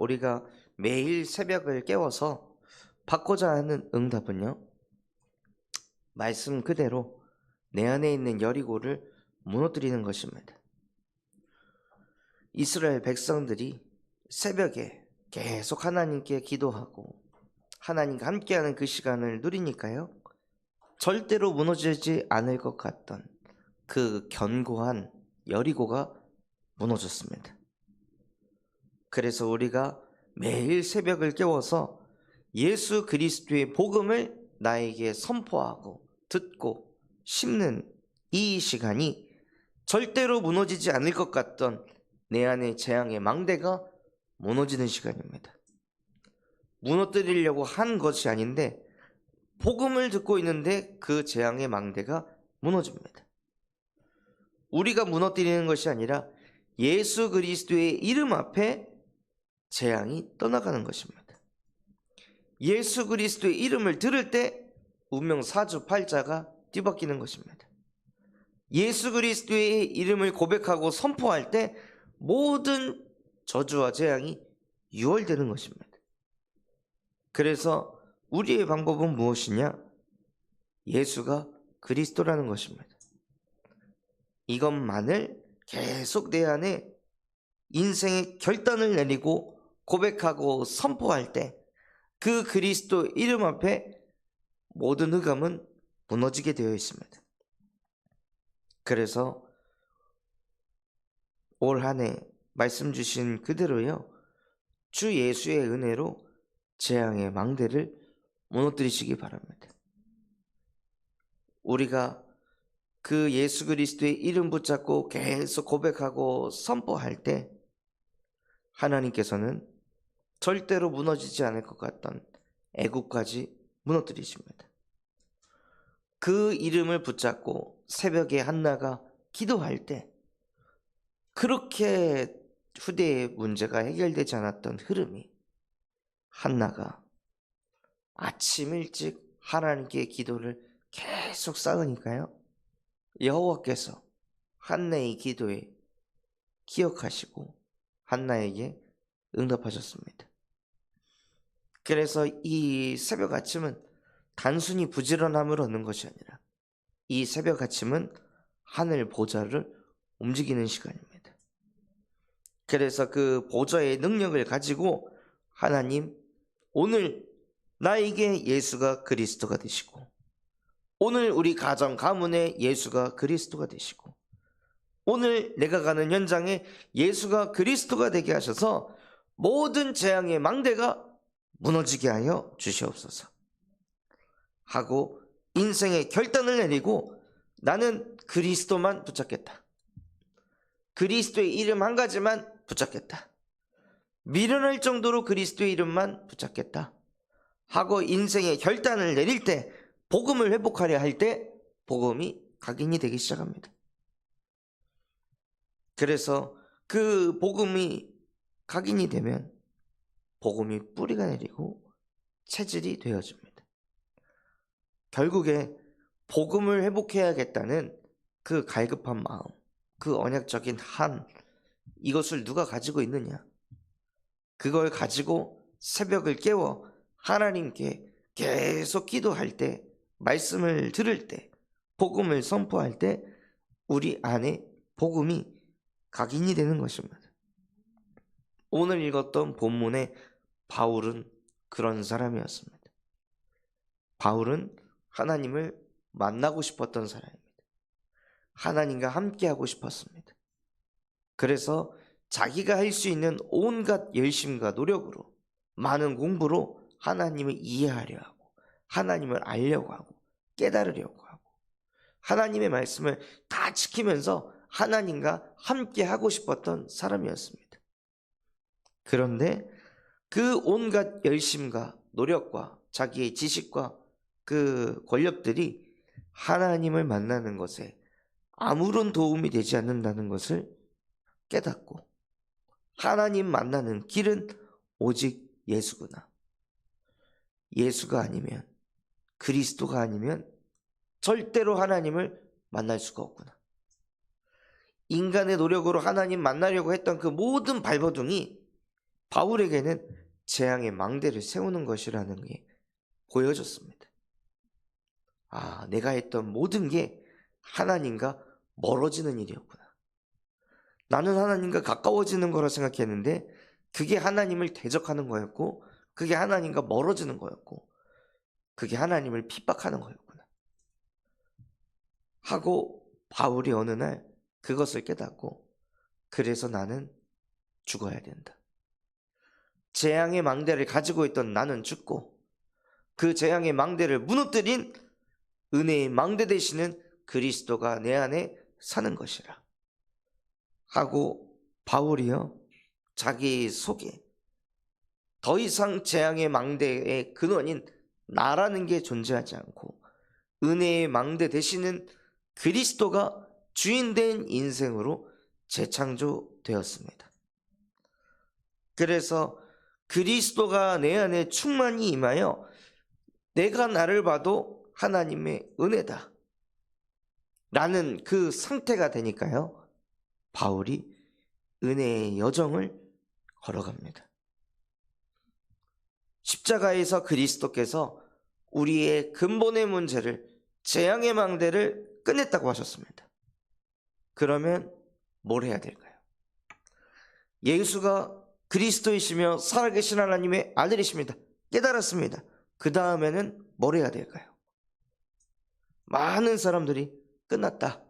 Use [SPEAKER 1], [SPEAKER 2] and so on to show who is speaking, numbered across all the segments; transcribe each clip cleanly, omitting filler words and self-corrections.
[SPEAKER 1] 우리가 매일 새벽을 깨워서 받고자 하는 응답은요, 말씀 그대로 내 안에 있는 여리고를 무너뜨리는 것입니다. 이스라엘 백성들이 새벽에 계속 하나님께 기도하고 하나님과 함께하는 그 시간을 누리니까요, 절대로 무너지지 않을 것 같던 그 견고한 여리고가 무너졌습니다. 그래서 우리가 매일 새벽을 깨워서 예수 그리스도의 복음을 나에게 선포하고 듣고 심는 이 시간이 절대로 무너지지 않을 것 같던 내 안의 재앙의 망대가 무너지는 시간입니다. 무너뜨리려고 한 것이 아닌데 복음을 듣고 있는데 그 재앙의 망대가 무너집니다. 우리가 무너뜨리는 것이 아니라 예수 그리스도의 이름 앞에 재앙이 떠나가는 것입니다. 예수 그리스도의 이름을 들을 때 운명 사주팔자가 뒤바뀌는 것입니다. 예수 그리스도의 이름을 고백하고 선포할 때 모든 저주와 재앙이 유월되는 것입니다. 그래서 우리의 방법은 무엇이냐? 예수가 그리스도라는 것입니다. 이것만을 계속 내 안에 인생의 결단을 내리고 고백하고 선포할 때 그 그리스도 이름 앞에 모든 흑암은 무너지게 되어 있습니다. 그래서 올 한 해 말씀 주신 그대로요, 주 예수의 은혜로 재앙의 망대를 무너뜨리시기 바랍니다. 우리가 그 예수 그리스도의 이름 붙잡고 계속 고백하고 선포할 때 하나님께서는 절대로 무너지지 않을 것 같던 애국까지 무너뜨리십니다. 그 이름을 붙잡고 새벽에 한나가 기도할 때 그렇게 후대의 문제가 해결되지 않았던 흐름이 한나가 아침 일찍 하나님께 기도를 계속 쌓으니까요, 여호와께서 한나의 기도에 기억하시고 한나에게 응답하셨습니다. 그래서 이 새벽 아침은 단순히 부지런함을 얻는 것이 아니라 이 새벽 아침은 하늘 보좌를 움직이는 시간입니다. 그래서 그 보좌의 능력을 가지고 하나님, 오늘 나에게 예수가 그리스도가 되시고, 오늘 우리 가정 가문에 예수가 그리스도가 되시고, 오늘 내가 가는 현장에 예수가 그리스도가 되게 하셔서 모든 재앙의 망대가 무너지게 하여 주시옵소서 하고 인생의 결단을 내리고 나는 그리스도만 붙잡겠다, 그리스도의 이름 한 가지만 붙잡겠다, 미련할 정도로 그리스도의 이름만 붙잡겠다 하고 인생의 결단을 내릴 때, 복음을 회복하려 할 때 복음이 각인이 되기 시작합니다. 그래서 그 복음이 각인이 되면 복음이 뿌리가 내리고 체질이 되어집니다. 결국에 복음을 회복해야겠다는 그 갈급한 마음, 그 언약적인 한, 이것을 누가 가지고 있느냐? 그걸 가지고 새벽을 깨워 하나님께 계속 기도할 때, 말씀을 들을 때, 복음을 선포할 때 우리 안에 복음이 각인이 되는 것입니다. 오늘 읽었던 본문의 바울은 그런 사람이었습니다. 바울은 하나님을 만나고 싶었던 사람입니다. 하나님과 함께하고 싶었습니다. 그래서 자기가 할 수 있는 온갖 열심과 노력으로, 많은 공부로 하나님을 이해하려 하고 하나님을 알려고 하고 깨달으려고 하고 하나님의 말씀을 다 지키면서 하나님과 함께하고 싶었던 사람이었습니다. 그런데 그 온갖 열심과 노력과 자기의 지식과 그 권력들이 하나님을 만나는 것에 아무런 도움이 되지 않는다는 것을 깨닫고, 하나님 만나는 길은 오직 예수구나, 예수가 아니면, 그리스도가 아니면 절대로 하나님을 만날 수가 없구나, 인간의 노력으로 하나님 만나려고 했던 그 모든 발버둥이 바울에게는 재앙의 망대를 세우는 것이라는 게 보여졌습니다. 아, 내가 했던 모든 게 하나님과 멀어지는 일이었구나. 나는 하나님과 가까워지는 거라 생각했는데 그게 하나님을 대적하는 거였고, 그게 하나님과 멀어지는 거였고, 그게 하나님을 핍박하는 거였구나 하고 바울이 어느 날 그것을 깨닫고, 그래서 나는 죽어야 된다. 재앙의 망대를 가지고 있던 나는 죽고, 그 재앙의 망대를 무너뜨린 은혜의 망대 되시는 그리스도가 내 안에 사는 것이라 하고, 바울이요 자기 속에 더 이상 재앙의 망대의 근원인 나라는 게 존재하지 않고 은혜의 망대 되시는 그리스도가 주인된 인생으로 재창조되었습니다. 그래서 그리스도가 내 안에 충만히 임하여 내가 나를 봐도 하나님의 은혜다 라는 그 상태가 되니까요, 바울이 은혜의 여정을 걸어갑니다. 십자가에서 그리스도께서 우리의 근본의 문제를, 재앙의 망대를 끝냈다고 하셨습니다. 그러면 뭘 해야 될까요? 예수가 그리스도이시며 살아계신 하나님의 아들이십니다. 깨달았습니다. 그 다음에는 뭘 해야 될까요? 많은 사람들이 끝났다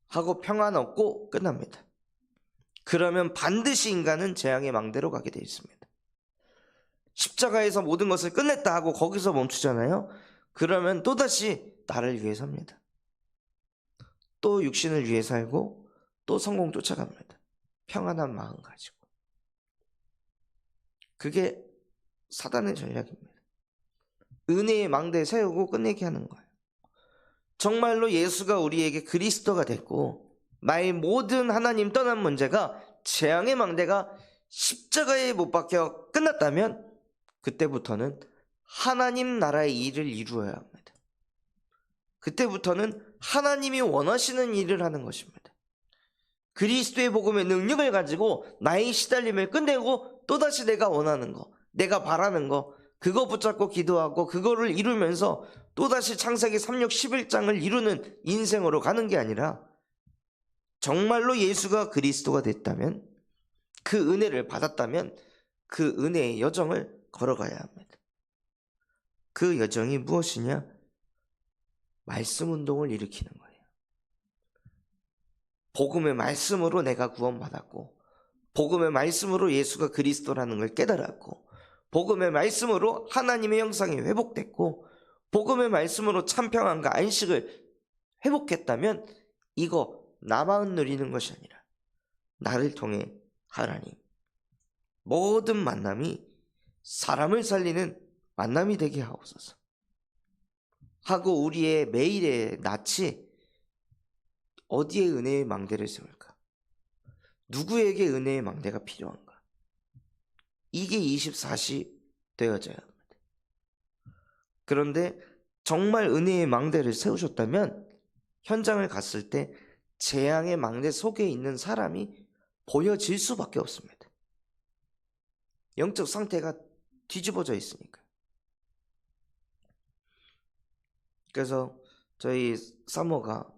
[SPEAKER 1] 하고 평안 얻고 끝납니다. 그러면 반드시 인간은 재앙의 망대로 가게 되어 있습니다. 십자가에서 모든 것을 끝냈다 하고 거기서 멈추잖아요. 그러면 또다시 나를 위해 삽니다. 또 육신을 위해 살고 또 성공 쫓아갑니다. 평안한 마음 가지고. 그게 사단의 전략입니다. 은혜의 망대 세우고 끝내게 하는 거예요. 정말로 예수가 우리에게 그리스도가 됐고 나의 모든 하나님 떠난 문제가, 재앙의 망대가 십자가에 못 박혀 끝났다면 그때부터는 하나님 나라의 일을 이루어야 합니다. 그때부터는 하나님이 원하시는 일을 하는 것입니다. 그리스도의 복음의 능력을 가지고 나의 시달림을 끝내고 또다시 내가 원하는 거, 내가 바라는 거, 그거 붙잡고 기도하고 그거를 이루면서 또다시 창세기 3, 6, 11장을 이루는 인생으로 가는 게 아니라, 정말로 예수가 그리스도가 됐다면, 그 은혜를 받았다면 그 은혜의 여정을 걸어가야 합니다. 그 여정이 무엇이냐? 말씀 운동을 일으키는 거예요. 복음의 말씀으로 내가 구원받았고, 복음의 말씀으로 예수가 그리스도라는 걸 깨달았고, 복음의 말씀으로 하나님의 형상이 회복됐고, 복음의 말씀으로 참평안과 안식을 회복했다면 이거 나만 누리는 것이 아니라 나를 통해 하나님 모든 만남이 사람을 살리는 만남이 되게 하옵소서 하고, 우리의 매일의 낯이 어디에 은혜의 망대를 세울까? 누구에게 은혜의 망대가 필요한가? 이게 24시 되어져야 합니다. 그런데 정말 은혜의 망대를 세우셨다면 현장을 갔을 때 재앙의 망대 속에 있는 사람이 보여질 수밖에 없습니다. 영적 상태가 뒤집어져 있으니까. 그래서 저희 사모가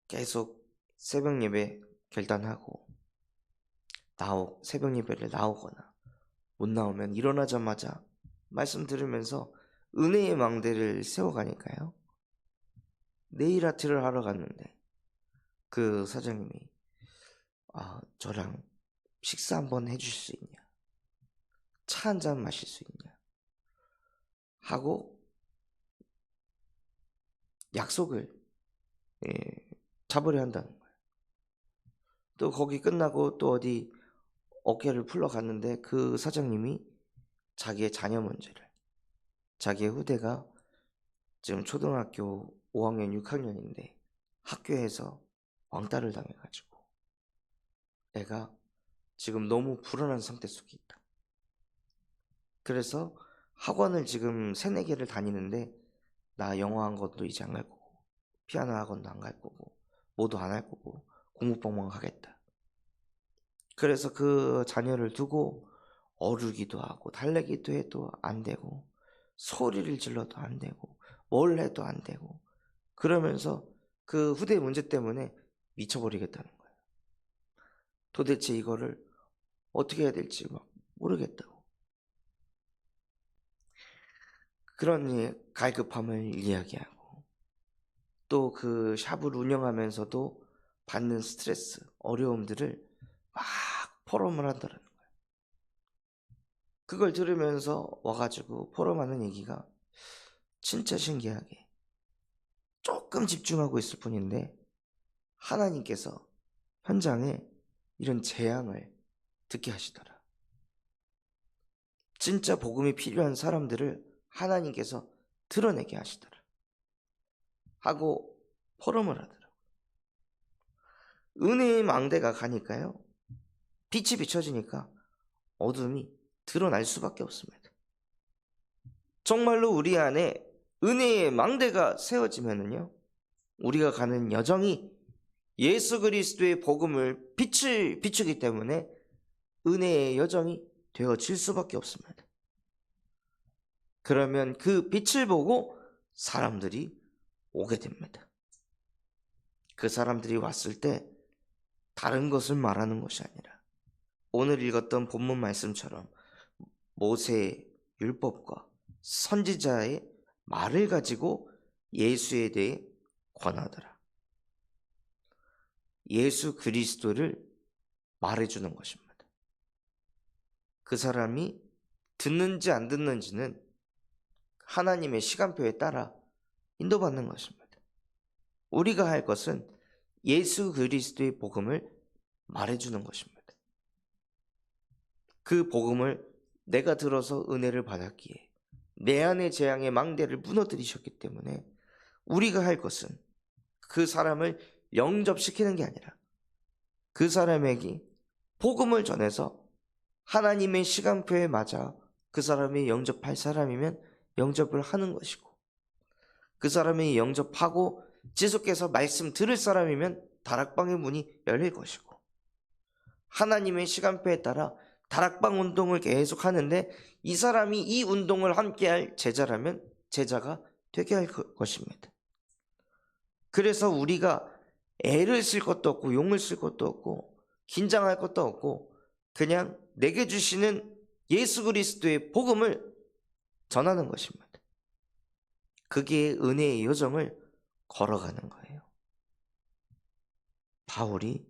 [SPEAKER 1] 계속 새벽 예배 결단하고 새벽 예배를 나오거나 못 나오면 일어나자마자 말씀 들으면서 은혜의 망대를 세워가니까요. 네일 아트를 하러 갔는데 그 사장님이 저랑 식사 한번 해주실 수 있냐, 차 한잔 마실 수 있냐 하고 약속을 잡으려 한다는 거예요. 또 거기 끝나고 또 어디 어깨를 풀러 갔는데 그 사장님이 자기의 자녀 문제를, 자기의 후대가 지금 초등학교 5학년 6학년인데 학교에서 왕따를 당해가지고 애가 지금 너무 불안한 상태 속에 있다. 그래서 학원을 지금 3-4개를 다니는데 나 영어 학원도 이제 안 갈 거고, 피아노 학원도 안 갈 거고, 뭐도 안 할 거고 공부방만 하겠다. 그래서 그 자녀를 두고 어르기도 하고 달래기도 해도 안 되고 소리를 질러도 안 되고 뭘 해도 안 되고 그러면서 그 후대 문제 때문에 미쳐버리겠다는 거예요. 도대체 이거를 어떻게 해야 될지 막 모르겠다고. 그런 갈급함을 이야기하고 또 그 샵을 운영하면서도 받는 스트레스, 어려움들을 막 포럼을 하더라는 거예요. 그걸 들으면서 와가지고 포럼하는 얘기가 진짜 신기하게 조금 집중하고 있을 뿐인데 하나님께서 현장에 이런 재앙을 듣게 하시더라. 진짜 복음이 필요한 사람들을 하나님께서 드러내게 하시더라. 하고 포럼을 하더라. 은혜의 망대가 가니까요. 빛이 비춰지니까 어둠이 드러날 수밖에 없습니다. 정말로 우리 안에 은혜의 망대가 세워지면은요. 우리가 가는 여정이 예수 그리스도의 복음을 빛을 비추기 때문에 은혜의 여정이 되어질 수밖에 없습니다. 그러면 그 빛을 보고 사람들이 오게 됩니다. 그 사람들이 왔을 때 다른 것을 말하는 것이 아니라 오늘 읽었던 본문 말씀처럼 모세의 율법과 선지자의 말을 가지고 예수에 대해 권하더라. 예수 그리스도를 말해주는 것입니다. 그 사람이 듣는지 안 듣는지는 하나님의 시간표에 따라 인도받는 것입니다. 우리가 할 것은 예수 그리스도의 복음을 말해주는 것입니다. 그 복음을 내가 들어서 은혜를 받았기에 내 안의 재앙의 망대를 무너뜨리셨기 때문에 우리가 할 것은 그 사람을 영접시키는 게 아니라 그 사람에게 복음을 전해서 하나님의 시간표에 맞아 그 사람이 영접할 사람이면 영접을 하는 것이고 그 사람이 영접하고 지속해서 말씀 들을 사람이면 다락방의 문이 열릴 것이고 하나님의 시간표에 따라 다락방 운동을 계속 하는데 이 사람이 이 운동을 함께할 제자라면 제자가 되게 할 것입니다. 그래서 우리가 애를 쓸 것도 없고 용을 쓸 것도 없고 긴장할 것도 없고 그냥 내게 주시는 예수 그리스도의 복음을 전하는 것입니다. 그게 은혜의 여정을 걸어가는 거예요. 바울이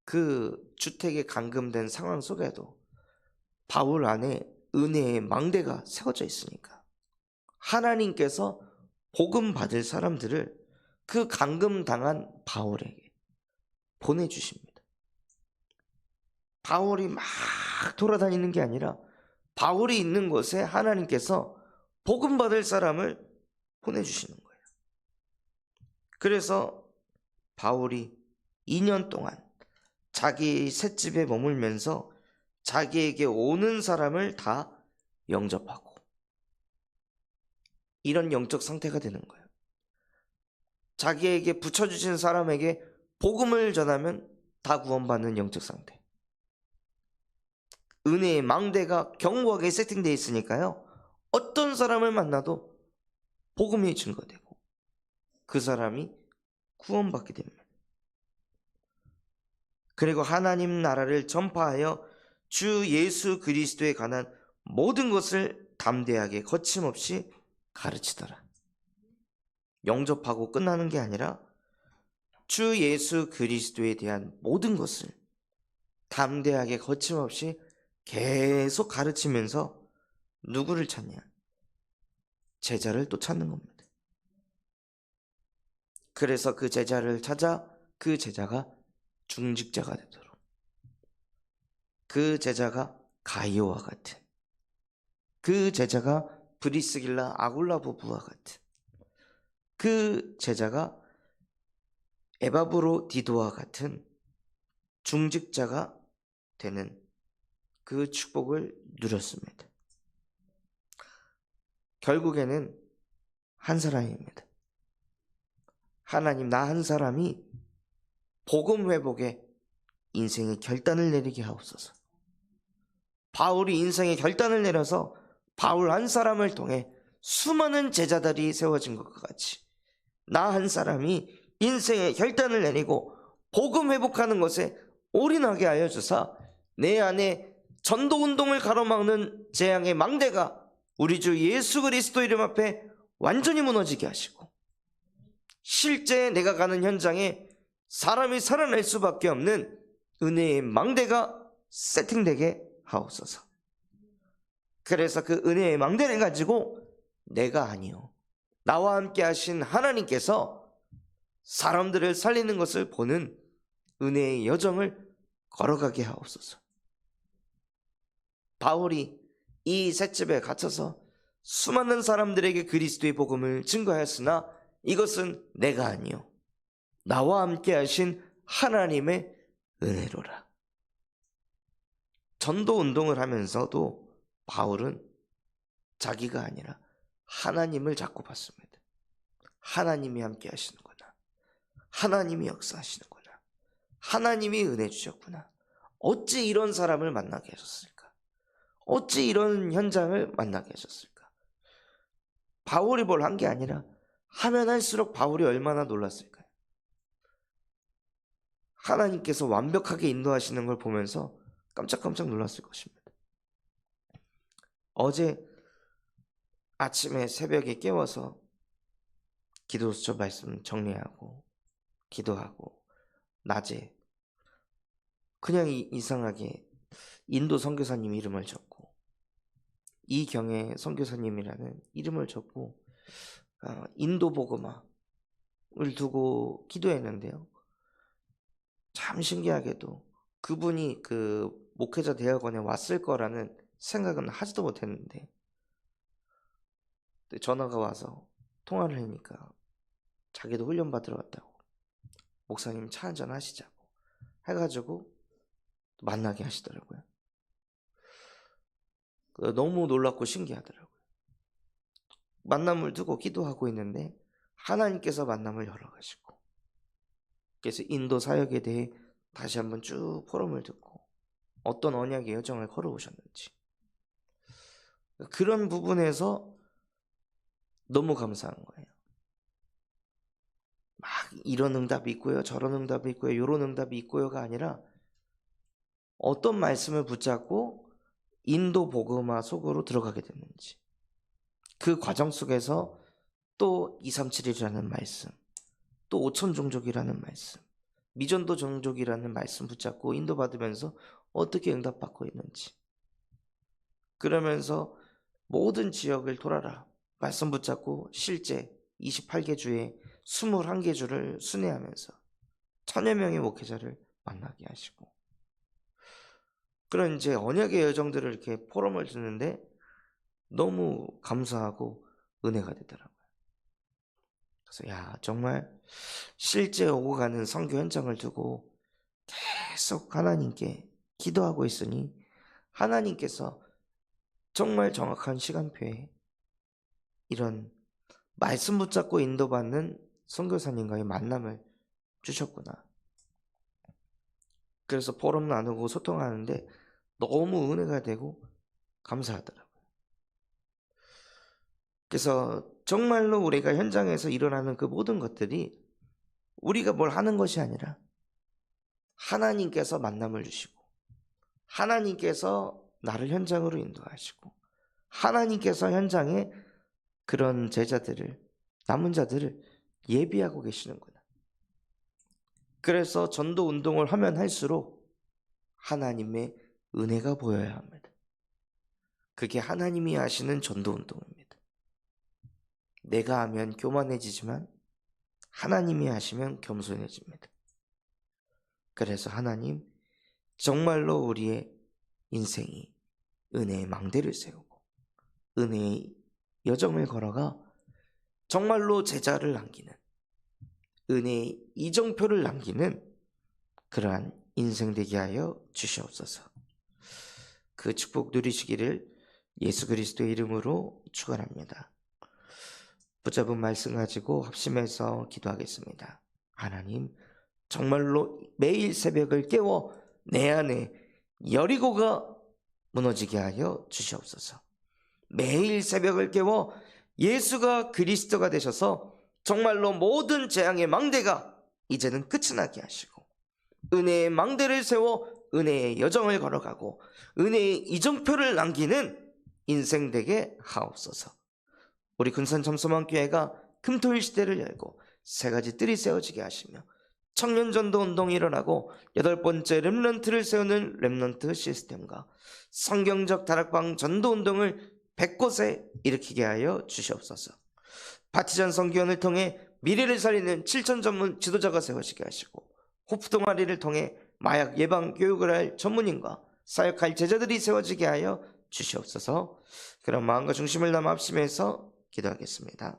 [SPEAKER 1] 그 주택에 감금된 상황 속에도 바울 안에 은혜의 망대가 세워져 있으니까 하나님께서 복음 받을 사람들을 그 감금당한 바울에게 보내주십니다. 바울이 막 돌아다니는 게 아니라 바울이 있는 곳에 하나님께서 복음 받을 사람을 보내주시는 거예요. 그래서 바울이 2년 동안 자기 셋집에 머물면서 자기에게 오는 사람을 다 영접하고 이런 영적 상태가 되는 거예요. 자기에게 붙여주신 사람에게 복음을 전하면 다 구원받는 영적 상태. 은혜의 망대가 견고하게 세팅되어 있으니까요. 어떤 사람을 만나도 복음이 증거되고 그 사람이 구원받게 됩니다. 그리고 하나님 나라를 전파하여 주 예수 그리스도에 관한 모든 것을 담대하게 거침없이 가르치더라. 영접하고 끝나는 게 아니라 주 예수 그리스도에 대한 모든 것을 담대하게 거침없이 계속 가르치면서 누구를 찾냐? 제자를 또 찾는 겁니다. 그래서 그 제자를 찾아 그 제자가 중직자가 되도록 그 제자가 가이오와 같은 그 제자가 브리스길라 아굴라 부부와 같은 그 제자가 에바브로 디도와 같은 중직자가 되는 그 축복을 누렸습니다. 결국에는 한 사람입니다. 하나님, 나 한 사람이 복음 회복에 인생의 결단을 내리게 하옵소서. 바울이 인생의 결단을 내려서 바울 한 사람을 통해 수많은 제자들이 세워진 것과 같이 나 한 사람이 인생의 결단을 내리고 복음 회복하는 것에 올인하게 하여 주사 내 안에 전도운동을 가로막는 재앙의 망대가 우리 주 예수 그리스도 이름 앞에 완전히 무너지게 하시고 실제 내가 가는 현장에 사람이 살아날 수밖에 없는 은혜의 망대가 세팅되게 하옵소서. 그래서 그 은혜의 망대를 가지고 내가 아니요 나와 함께 하신 하나님께서 사람들을 살리는 것을 보는 은혜의 여정을 걸어가게 하옵소서. 바울이 이 셋집에 갇혀서 수많은 사람들에게 그리스도의 복음을 증거하였으나 이것은 내가 아니요 나와 함께 하신 하나님의 은혜로라. 전도 운동을 하면서도 바울은 자기가 아니라 하나님을 자꾸 봤습니다. 하나님이 함께 하시는구나. 하나님이 역사하시는구나. 하나님이 은혜 주셨구나. 어찌 이런 사람을 만나게 하셨을까? 어찌 이런 현장을 만나게 하셨을까? 바울이 뭘 한 게 아니라 하면 할수록 바울이 얼마나 놀랐을까요? 하나님께서 완벽하게 인도하시는 걸 보면서 깜짝깜짝 놀랐을 것입니다. 어제 아침에 새벽에 깨워서 기도수첩 말씀 정리하고 기도하고 낮에 그냥 이상하게 인도 선교사님 이름을 적고 이경애 선교사님이라는 이름을 적고 인도 복음화를 두고 기도했는데요. 참 신기하게도 그분이 그 목회자 대학원에 왔을 거라는 생각은 하지도 못했는데 전화가 와서 통화를 하니까 자기도 훈련 받으러 왔다고 목사님 차 한잔 하시자고 해가지고 만나게 하시더라고요. 너무 놀랍고 신기하더라고요. 만남을 두고 기도하고 있는데 하나님께서 만남을 열어가시고 그래서 인도 사역에 대해 다시 한번 쭉 포럼을 듣고 어떤 언약의 여정을 걸어오셨는지 그런 부분에서 너무 감사한 거예요. 막 이런 응답이 있고요, 저런 응답이 있고요, 이런 응답이 있고요가 아니라 어떤 말씀을 붙잡고 인도 복음화 속으로 들어가게 됐는지 그 과정 속에서 또 237이라는 말씀, 또 5천 종족이라는 말씀, 미전도 종족이라는 말씀 붙잡고 인도받으면서 어떻게 응답받고 있는지 그러면서 모든 지역을 돌아라 말씀 붙잡고 실제 28개 주에 21개 주를 순회하면서 1000여 명의 목회자를 만나게 하시고 그런 이제 언약의 여정들을 이렇게 포럼을 듣는데 너무 감사하고 은혜가 되더라고요. 그래서 정말 실제 오고 가는 선교 현장을 두고 계속 하나님께 기도하고 있으니 하나님께서 정말 정확한 시간표에 이런 말씀 붙잡고 인도받는 선교사님과의 만남을 주셨구나. 그래서 포럼 나누고 소통하는데 너무 은혜가 되고 감사하더라고요. 그래서 정말로 우리가 현장에서 일어나는 그 모든 것들이 우리가 뭘 하는 것이 아니라 하나님께서 만남을 주시고 하나님께서 나를 현장으로 인도하시고 하나님께서 현장에 그런 제자들을 남은 자들을 예비하고 계시는구나. 그래서 전도 운동을 하면 할수록 하나님의 은혜가 보여야 합니다. 그게 하나님이 하시는 전도 운동입니다. 내가 하면 교만해지지만 하나님이 하시면 겸손해집니다. 그래서 하나님 정말로 우리의 인생이 은혜의 망대를 세우고 은혜의 여정을 걸어가 정말로 제자를 남기는 은혜의 이정표를 남기는 그러한 인생 되게 하여 주시옵소서. 그 축복 누리시기를 예수 그리스도의 이름으로 축원합니다. 붙잡은 말씀 가지고 합심해서 기도하겠습니다. 하나님 정말로 매일 새벽을 깨워 내 안에 여리고가 무너지게 하여 주시옵소서. 매일 새벽을 깨워 예수가 그리스도가 되셔서 정말로 모든 재앙의 망대가 이제는 끝이 나게 하시고, 은혜의 망대를 세워 은혜의 여정을 걸어가고 은혜의 이정표를 남기는 인생 되게 하옵소서. 우리 군산 점소만교회가 금토일 시대를 열고 세 가지 뜰이 세워지게 하시며 청년 전도 운동이 일어나고 8번째 렘넌트를 세우는 렘넌트 시스템과 성경적 다락방 전도 운동을 100곳에 일으키게 하여 주시옵소서. 바티전 선교원을 통해 미래를 살리는 7천 전문 지도자가 세워지게 하시고, 호프 동아리를 통해 마약 예방 교육을 할 전문인과 사역할 제자들이 세워지게 하여 주시옵소서. 그런 마음과 중심을 담아 합심해서 기도하겠습니다.